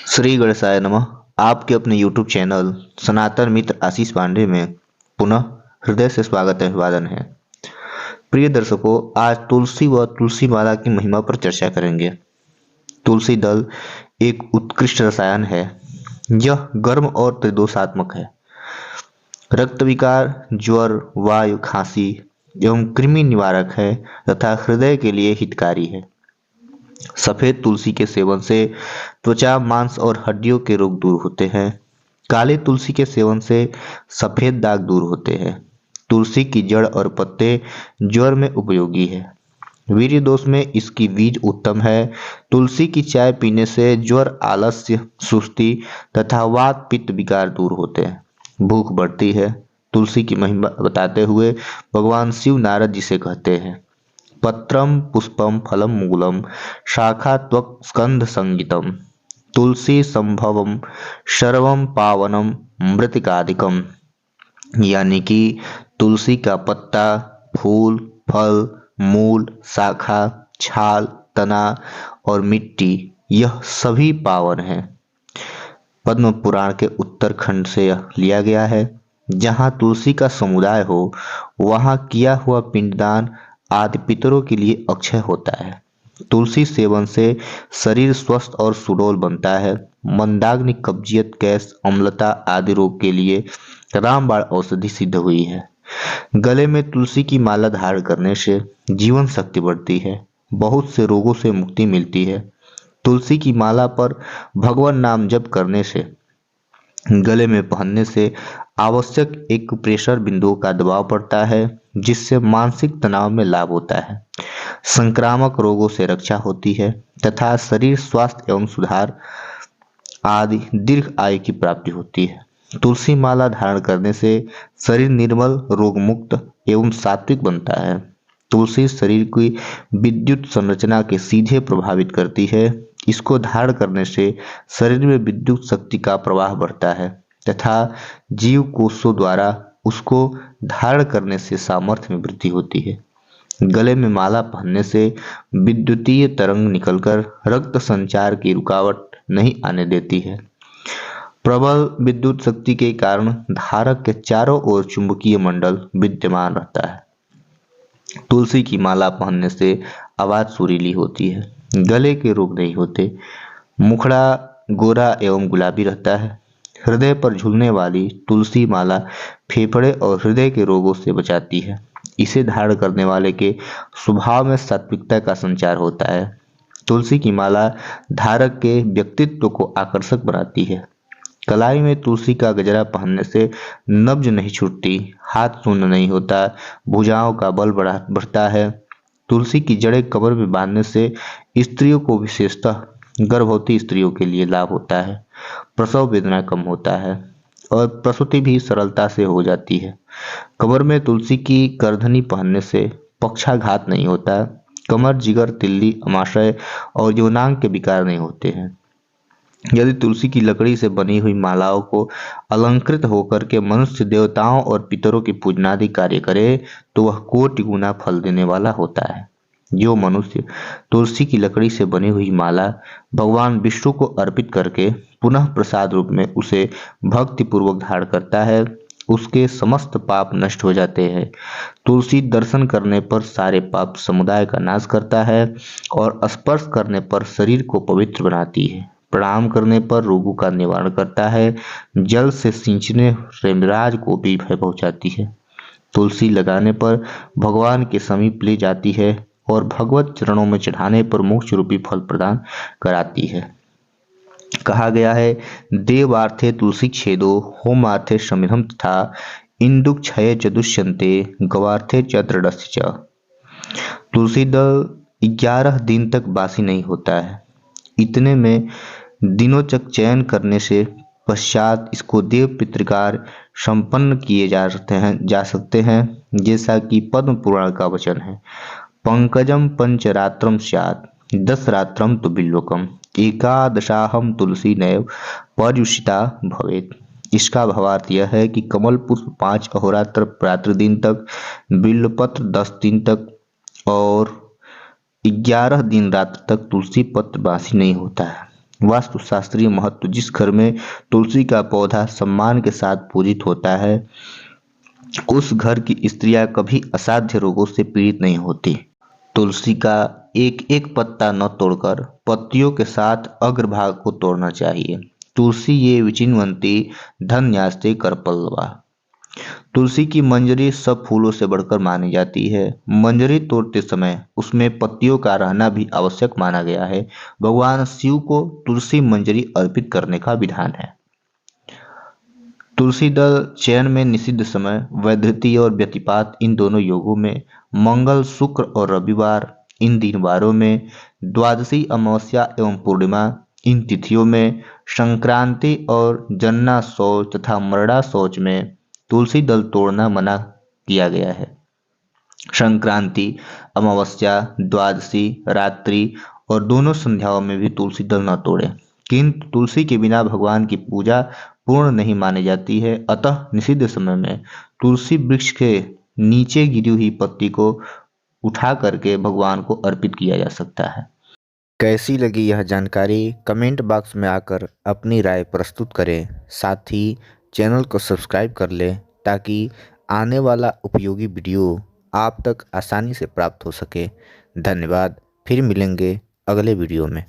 श्री गणेशाय नमः। आपके अपने YouTube चैनल सनातन मित्र आशीष पांडे में पुनः हृदय से स्वागत है, अभिवादन है। प्रिय दर्शकों, आज तुलसी व तुलसी माला की महिमा पर चर्चा करेंगे। तुलसी दल एक उत्कृष्ट रसायन है। यह गर्म और त्रिदोषात्मक है। रक्त विकार, ज्वर, वायु, खांसी एवं कृमि निवारक है तथा हृदय के लिए हितकारी है। सफेद तुलसी के सेवन से त्वचा, मांस और हड्डियों के रोग दूर होते हैं। काले तुलसी के सेवन से सफेद दाग दूर होते हैं। तुलसी की जड़ और पत्ते ज्वर में उपयोगी है। वीर्य दोष में इसकी बीज उत्तम है। तुलसी की चाय पीने से ज्वर, आलस्य, सुस्ती तथा वात पित्त विकार दूर होते हैं। भूख बढ़ती है। तुलसी की महिमा बताते हुए भगवान शिव नारद जी से कहते हैं, पत्रम पुष्पम फलम मूलम शाखा त्वक स्कंध संगीतम तुलसी संभवम सर्वम पावनम मृतिकादिकम। यानी कि तुलसी का पत्ता, फूल, फल, मूल, शाखा, छाल, तना और मिट्टी यह सभी पावन है। पद्म पुराण के उत्तरखंड से यह लिया गया है। जहाँ तुलसी का समुदाय हो वहाँ किया हुआ पिंडदान आदि पितरों के लिए अक्षय होता है। तुलसी सेवन से शरीर स्वस्थ और सुडौल बनता है। मंदाग्नि, कब्जियत, गैस, अम्लता आदि रोग के लिए रामबाण औषधि सिद्ध हुई है। गले में तुलसी की माला धारण करने से जीवन शक्ति बढ़ती है। बहुत से रोगों से मुक्ति मिलती है। तुलसी की माला पर भगवान नाम जप करने से, गले में पहनने से आवश्यक एक्यूप्रेशर बिंदुओं का दबाव पड़ता है, जिससे मानसिक तनाव में लाभ होता है। संक्रामक रोगों से रक्षा होती है तथा शरीर स्वास्थ्य एवं सुधार आदि दीर्घ आयु की प्राप्ति होती है। तुलसी माला धारण करने से शरीर निर्मल, रोग मुक्त एवं सात्विक बनता है। तुलसी शरीर की विद्युत संरचना के सीधे प्रभावित करती है। इसको धारण करने से शरीर में विद्युत शक्ति का प्रवाह बढ़ता है तथा जीव कोषों द्वारा उसको धारण करने से सामर्थ्य में वृद्धि होती है। गले में माला पहनने से विद्युतीय तरंग निकलकर रक्त संचार की रुकावट नहीं आने देती है। प्रबल विद्युत शक्ति के कारण धारक के चारों ओर चुंबकीय मंडल विद्यमान रहता है। तुलसी की माला पहनने से आवाज सुरीली होती है। गले के रोग नहीं होते। मुखड़ा गोरा एवं गुलाबी रहता है। हृदय पर झूलने वाली तुलसी माला फेफड़े और हृदय के रोगों से बचाती है। इसे धारण करने वाले के स्वभाव में सात्विकता का संचार होता है। तुलसी की माला धारक के व्यक्तित्व को आकर्षक बनाती है। कलाई में तुलसी का गजरा पहनने से नब्ज नहीं छूटती, हाथ शून्य नहीं होता, भुजाओं का बल बढ़ता है। तुलसी की जड़ें कमर में बांधने से स्त्रियों को, विशेषतः गर्भवती स्त्रियों के लिए लाभ होता है। प्रसव वेदना कम होता है और प्रसूति भी सरलता से हो जाती है। कमर में तुलसी की करधनी पहनने से पक्षाघात नहीं होता। कमर, जिगर, तिल्ली, अमाशय और यौनांग के विकार नहीं होते हैं। यदि तुलसी की लकड़ी से बनी हुई मालाओं को अलंकृत होकर के मनुष्य देवताओं और पितरों की पूजनादि कार्य करे तो वह कोटि गुना फल देने वाला होता है। जो मनुष्य तुलसी की लकड़ी से बनी हुई माला भगवान विष्णु को अर्पित करके पुनः प्रसाद रूप में उसे भक्ति पूर्वक धारण करता है, उसके समस्त पाप नष्ट हो जाते हैं। तुलसी दर्शन करने पर सारे पाप समुदाय का नाश करता है और स्पर्श करने पर शरीर को पवित्र बनाती है। प्रणाम करने पर रोगों का निवारण करता है। जल से सींचने रेमराज को भी भय पहुंचाती है। तुलसी लगाने पर भगवान के समीप ले जाती है और भगवत चरणों में चढ़ाने पर मोक्ष रूपी फल प्रदान कराती है। कहा गया है, देवार्थे तुलसी छेदो होमार्थे समिधम तथा इंदुक क्षय च दुष्यन्ते गवार्थे च दृढ़स्य च। तुलसी दल 11 दिन तक बासी नहीं होता है। इतने में दिनों तक चयन करने से पश्चात इसको देव पितृकार संपन्न किए जा सकते हैं, जैसा कि पद्म पुराण का वचन है। पंकजम पंचरात्रम स्यात् 10 रात्रम तो बिल्वकम एकादशाहम तुलसी नैव पर्युषिता भवेत। इसका भावार्थ यह है कि कमल पुष्प 5 अहोरात्र रात्रि दिन तक, बिल्वपत्र 10 दिन तक और 11 दिन रात तक तुलसी पत्र बासी नहीं होता है। वास्तुशास्त्रीय महत्व। जिस घर में तुलसी का पौधा सम्मान के साथ पूजित होता है, उस घर की स्त्रियां कभी असाध्य रोगों से पीड़ित नहीं होती। तुलसी का एक एक पत्ता न तोड़कर पत्तियों के साथ अग्रभाग को तोड़ना चाहिए। तुलसी ये विचिन्वंती धन्यास्ते करपल्लवा। तुलसी की मंजरी सब फूलों से बढ़कर मानी जाती है। मंजरी तोड़ते समय उसमें पत्तियों का रहना भी आवश्यक माना गया है। भगवान शिव को तुलसी मंजरी अर्पित करने का विधान है। तुलसी दल चयन में निषिद्ध समय वैधृति और व्यतिपात इन दोनों योगों में, मंगल, शुक्र और रविवार इन 3 वारों में, द्वादशी, अमावस्या एवं पूर्णिमा इन तिथियों में, संक्रांति और जन्ना शौच तथा मरड़ा शौच में तुलसी दल तोड़ना मना किया गया है। संक्रांति, अमावस्या, द्वादशी, रात्रि और दोनों संध्याओं में भी तुलसी दल न तोड़ें। किंतु तुलसी के बिना भगवान की पूजा पूर्ण नहीं मानी जाती है। अतः निषिद्ध समय में तुलसी वृक्ष के नीचे गिरी हुई पत्ती को उठा करके भगवान को अर्पित किया जा सकता है। कैसी लगी यह जानकारी कमेंट बॉक्स में आकर अपनी राय प्रस्तुत करें। साथ ही चैनल को सब्सक्राइब कर लें ताकि आने वाला उपयोगी वीडियो आप तक आसानी से प्राप्त हो सके। धन्यवाद। फिर मिलेंगे अगले वीडियो में।